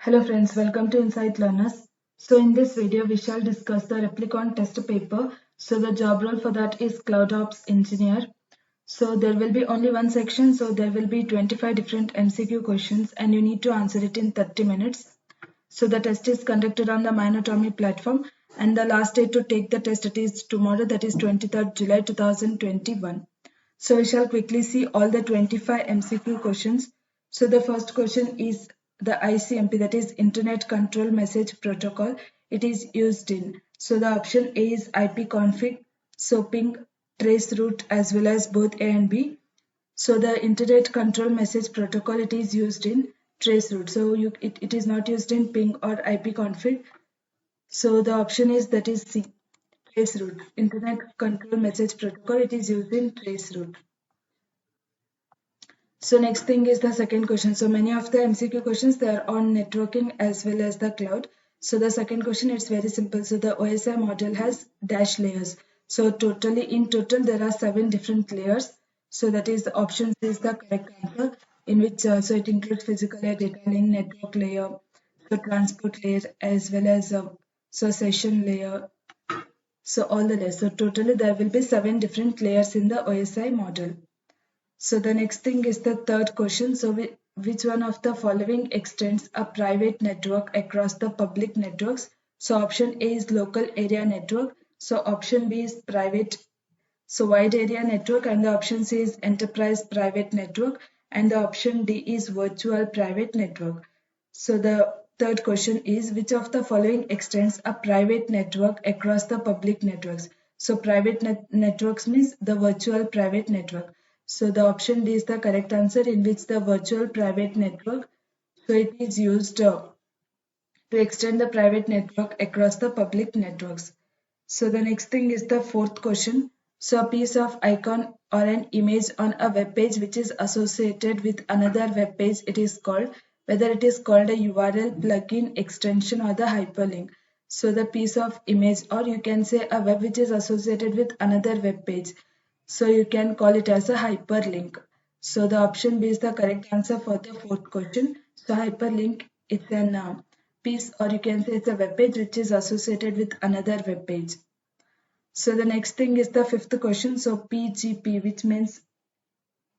Hello friends, welcome to Insight Learners. So in this video, we shall discuss the Replicon test paper. So the job role for that is Cloud Ops Engineer. So there will be only one section, so there will be 25 different MCQ questions and you need to answer it in 30 minutes. So the test is conducted on the Minatomy platform and the last date to take the test it is tomorrow, that is 23rd July 2021. So we shall quickly see all the 25 MCQ questions. So the first question is the ICMP, that is Internet Control Message Protocol. It is used in. So the option A is ipconfig, so ping, traceroute as well as both A and B. So the Internet Control Message Protocol, it is used in traceroute. So it is not used in ping or ipconfig. So the option is that is C, traceroute. Internet Control Message Protocol, it is used in traceroute. So next thing is the second question. So many of the MCQ questions, they are on networking as well as the cloud. So the second question, it's very simple. So the OSI model has dash layers. So in total there are 7 different layers. So that is the option C is the correct answer, in which so it includes physical layer, data link, network layer, so transport layer as well as so session layer. So all the layers. So totally there will be 7 different layers in the OSI model. So the next thing is the third question. So which one of the following extends a private network across the public networks? So option A is local area network. So option B is private, so wide area network, and the option C is enterprise private network, and the option D is virtual private network. So the third question is which of the following extends a private network across the public networks? So private networks means the virtual private network. So the option D is the correct answer, in which the virtual private network, so it is used to extend the private network across the public networks. So the next thing is the fourth question. So a piece of icon or an image on a web page which is associated with another web page, it is called, whether it is called a URL, plugin, extension or the hyperlink. So the piece of image, or you can say a web which is associated with another web page, so you can call it as a hyperlink. So the option B is the correct answer for the fourth question. So hyperlink, it's an piece, or you can say it's a web page which is associated with another web page. So the next thing is the fifth question. So PGP, which means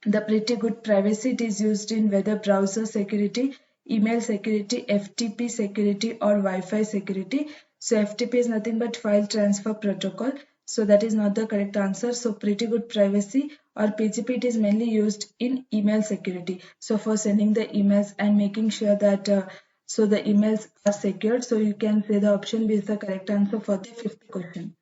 the pretty good privacy, it is used in whether browser security, email security, FTP security or Wi-Fi security. So FTP is nothing but file transfer protocol. So that is not the correct answer. So pretty good privacy or PGP, it is mainly used in email security. So for sending the emails and making sure that so the emails are secured. So you can say the option B is the correct answer for the fifth question.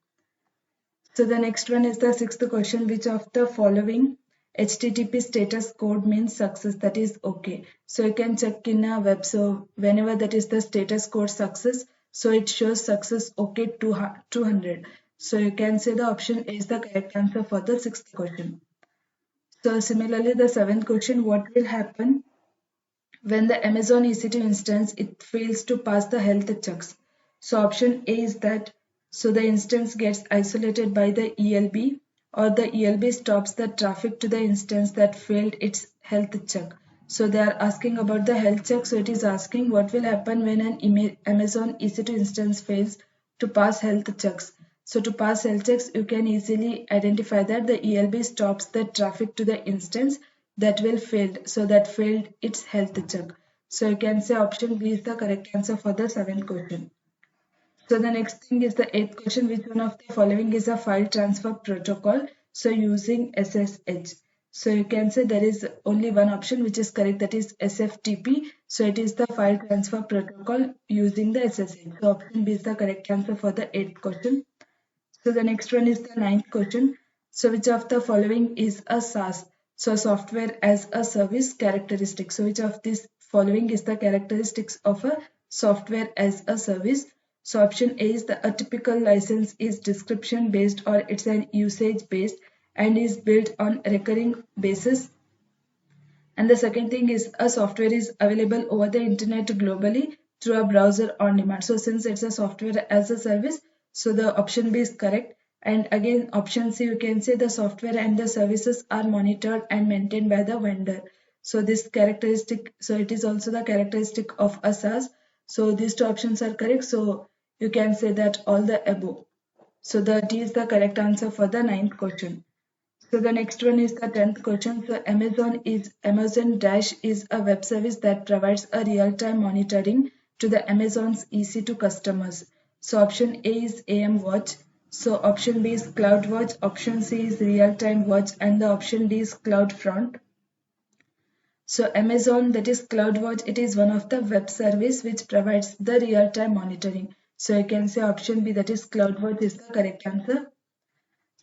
So the next one is the sixth question. Which of the following HTTP status code means success, that is okay? So you can check in a web. So whenever that is the status code success, so it shows success okay 200. So you can say the option A is the correct answer for the sixth question. So similarly, the seventh question, what will happen when the Amazon EC2 instance it fails to pass the health checks? So option A is that so the instance gets isolated by the ELB, or the ELB stops the traffic to the instance that failed its health check. So they are asking about the health check. So it is asking what will happen when an Amazon EC2 instance fails to pass health checks. So to pass health checks, you can easily identify that the ELB stops the traffic to the instance that will failed. So that failed its health check. So you can say option B is the correct answer for the seventh question. So the next thing is the eighth question. Which one of the following is a file transfer protocol? So using SSH. So you can say there is only one option which is correct, that is SFTP. So it is the file transfer protocol using the SSH. So option B is the correct answer for the eighth question. So the next one is the ninth question. So which of the following is a SaaS? So software as a service characteristic. So which of these following is the characteristics of a software as a service? So option A is a typical license is description based, or it's an usage based and is built on recurring basis. And the second thing is a software is available over the internet globally through a browser on demand. So since it's a software as a service, so the option B is correct. And again, option C, you can say the software and the services are monitored and maintained by the vendor. So this characteristic, so it is also the characteristic of a SaaS. So these two options are correct. So you can say that all the above. So the D is the correct answer for the 9th question. So the next one is the 10th question. So Amazon Dash is a web service that provides a real-time monitoring to the Amazon's EC2 customers. So option A is AM Watch. So option B is CloudWatch. Option C is Real-Time Watch, and the option D is CloudFront. So Amazon, that is CloudWatch, it is one of the web service which provides the real-time monitoring. So you can say option B, that is CloudWatch, is the correct answer.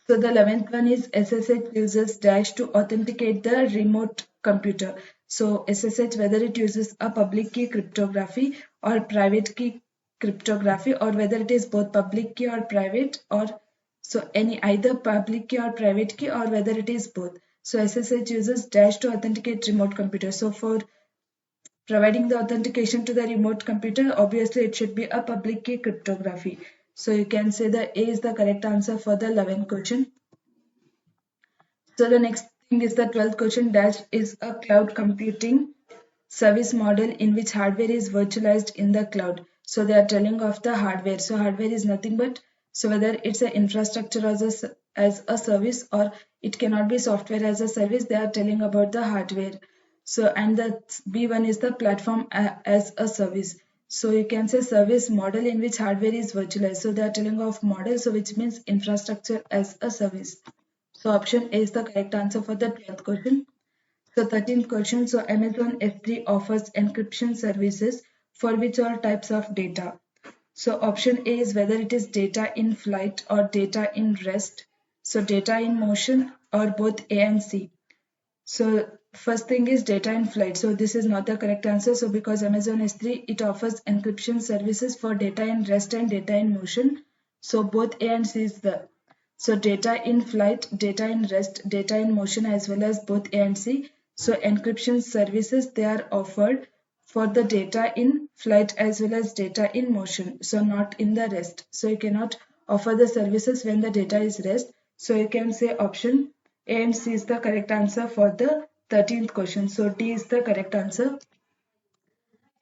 So the 11th one is SSH uses Dash to authenticate the remote computer. So SSH, whether it uses a public key cryptography or private key cryptography, or whether it is both public key or private, or so any either public key or private key, or whether it is both. So SSH uses Dash to authenticate remote computer. So for providing the authentication to the remote computer, obviously it should be a public key cryptography. So you can say the A is the correct answer for the 11th question. So the next thing is the 12th question. Dash is a cloud computing service model in which hardware is virtualized in the cloud. So they are telling of the hardware. So hardware is nothing but, so whether it's an infrastructure as a service, or it cannot be software as a service, they are telling about the hardware. So and the B1 is the platform as a service. So you can say service model in which hardware is virtualized. So they are telling of model, so which means infrastructure as a service. So option A is the correct answer for the 12th question. So 13th question. So Amazon S3 offers encryption services for which all types of data? So option A is whether it is data in flight or data in rest. So data in motion, or both A and C. So first thing is data in flight. So this is not the correct answer. So because Amazon S3, it offers encryption services for data in rest and data in motion. So both A and C is the. So data in flight, data in rest, data in motion, as well as both A and C. So encryption services, they are offered for the data in flight as well as data in motion. So not in the rest. So you cannot offer the services when the data is rest. So you can say option A and C is the correct answer for the 13th question. So D is the correct answer.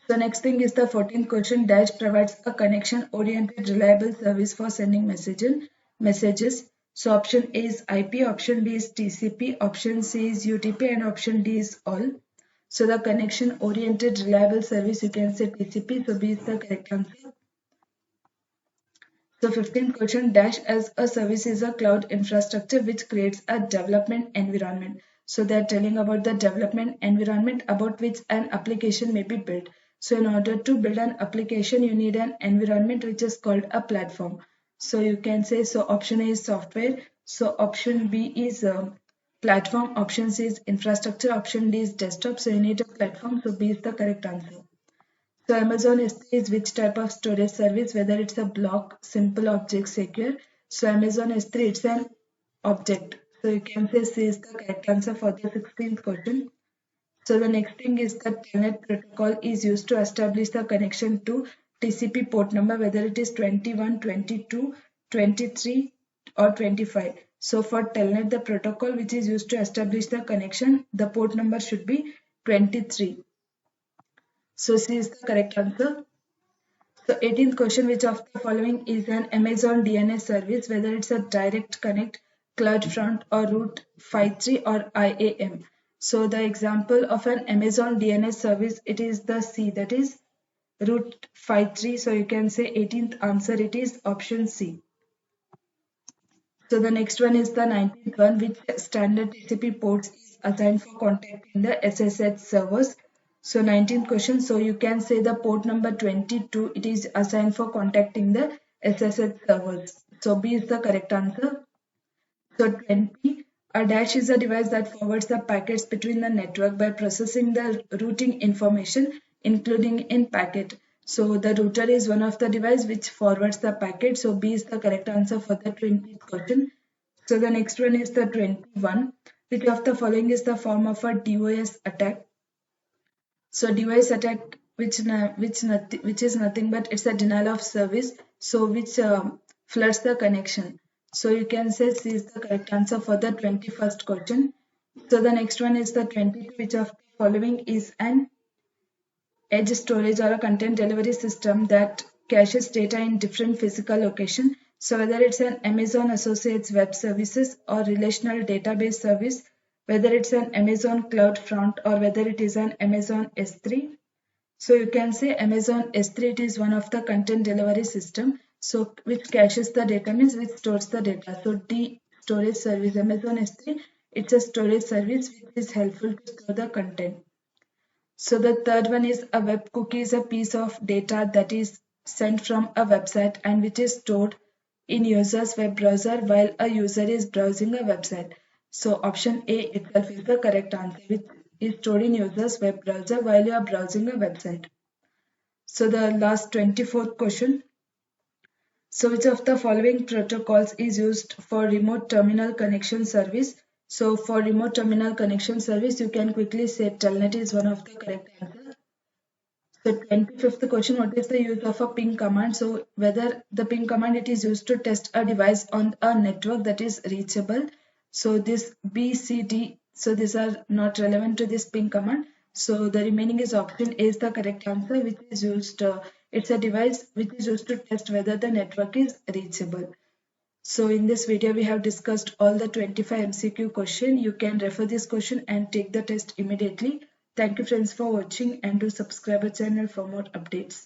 So next thing is the 14th question. Dash provides a connection-oriented reliable service for sending messages. So option A is IP, option B is TCP, option C is UDP, and option D is all. So the connection-oriented reliable service, you can say TCP. So B is the correct answer. So 15th question. Dash as a service is a cloud infrastructure which creates a development environment. So they are telling about the development environment about which an application may be built. So in order to build an application, you need an environment which is called a platform. So you can say, so option A is software. So option B is platform. Option C is infrastructure. Option D is desktop. So you need a platform. So B is the correct answer. So Amazon S3 is which type of storage service, whether it's a block, simple, object, secure. So Amazon S3, it's an object. So you can say C is the correct answer for the 16th question. So the next thing is that Telnet protocol is used to establish the connection to TCP port number, whether it is 21, 22, 23 or 25. So for Telnet, the protocol which is used to establish the connection, the port number should be 23. So C is the correct answer. So 18th question, which of the following is an Amazon DNS service, whether it's a direct connect, CloudFront, or Route 53 or IAM? So the example of an Amazon DNS service, it is the C, that is Route 53. So you can say 18th answer, it is option C. So the next one is the 19th one, which standard TCP ports is assigned for contacting the SSH servers. So 19th question, so you can say the port number 22, it is assigned for contacting the SSH servers. So B is the correct answer. So 20, a dash is a device that forwards the packets between the network by processing the routing information, including in packet. So the router is one of the device which forwards the packet. So B is the correct answer for the 20th question. So the next one is the 21. Which of the following is the form of a DOS attack? So DOS attack, which is nothing but it's a denial of service. So which floods the connection. So you can say C is the correct answer for the 21st question. So the next one is the 22. Which of the following is an edge storage or a content delivery system that caches data in different physical locations. So whether it's an Amazon Associates Web Services or relational database service, whether it's an Amazon Cloud Front or whether it is an Amazon S3. So you can say Amazon S3, it is one of the content delivery system. So which caches the data means which stores the data. So D storage service, Amazon S3, it's a storage service which is helpful to store the content. So the third one is a web cookie is a piece of data that is sent from a website and which is stored in user's web browser while a user is browsing a website. So option A itself is the correct answer, which is stored in user's web browser while you are browsing a website. So the last 24th question. So which of the following protocols is used for remote terminal connection service? So for remote terminal connection service, you can quickly say Telnet is one of the correct answers. So 25th question, what is the use of a ping command? So whether the ping command it is used to test a device on a network that is reachable. So this B, C, D, so these are not relevant to this ping command. So the remaining is option A is the correct answer, which is used, it's a device which is used to test whether the network is reachable. So in this video, we have discussed all the 25 MCQ question. You can refer this question and take the test immediately. Thank you friends for watching and do subscribe our channel for more updates.